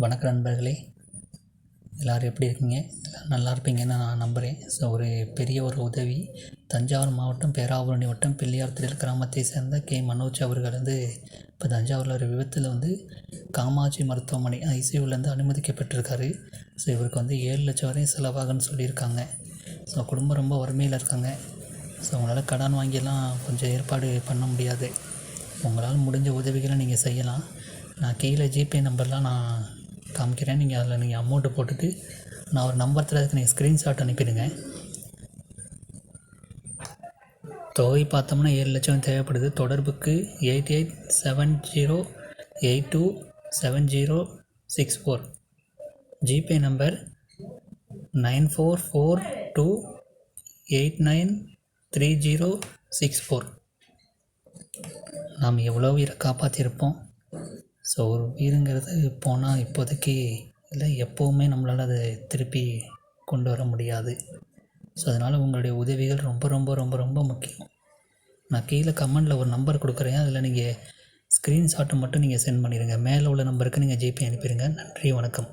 வணக்கம் நண்பர்களே, எல்லோரும் எப்படி இருக்கீங்க? எல்லோரும் நல்லா இருப்பீங்கன்னு நான் நம்புகிறேன். ஒரு பெரிய உதவி. தஞ்சாவூர் மாவட்டம் பேராவூரணி வட்டம் பிள்ளையார்திடல் கிராமத்தை சேர்ந்த மனோஜ் அவர்கள் இப்போ தஞ்சாவூரில் ஒரு விபத்தில் காமாட்சி மருத்துவமனை ஐசியூலேருந்து அனுமதிக்கப்பட்டிருக்காரு. இவருக்கு 7 லட்சம் வரையும் செலவாகுன்னு சொல்லியிருக்காங்க. குடும்பம் ரொம்ப வறுமையில் இருக்காங்க. உங்களால் கடன் வாங்கியெல்லாம் கொஞ்சம் ஏற்பாடு பண்ண முடியாது. உங்களால் முடிஞ்ச உதவிகளை நீங்கள் செய்யலாம். நான் கீழே ஜிபே நம்பர்லாம் நான் காமிக்கிறேன். நீங்கள் அதில் அமௌண்ட்டு போட்டுட்டு நான் ஒரு நம்பர் தர, அதுக்கு நீங்கள் ஸ்க்ரீன்ஷாட் அனுப்பிடுங்க. தொகை பார்த்தோம்னா 7 லட்சம் தேவைப்படுது. தொடர்புக்கு 8870827064. GPay number 9442893064. நாம் எவ்வளோ உயிரை காப்பாற்றியிருப்போம். ஒரு உயிருங்கிறது போனால் இப்போதைக்கு இல்லை, எப்போவுமே நம்மளால் அதை திருப்பி கொண்டு வர முடியாது. அதனால் உங்களுடைய உதவிகள் ரொம்ப ரொம்ப ரொம்ப ரொம்ப முக்கியம். நான் கீழே கமெண்டில் ஒரு நம்பர் கொடுக்குறேன். அதில் நீங்கள் ஸ்க்ரீன்ஷாட்டை மட்டும் நீங்கள் சென்ட் பண்ணிடுங்க. மேலே உள்ள நம்பருக்கு நீங்கள் ஜிபே அனுப்பிடுங்க. நன்றி, வணக்கம்.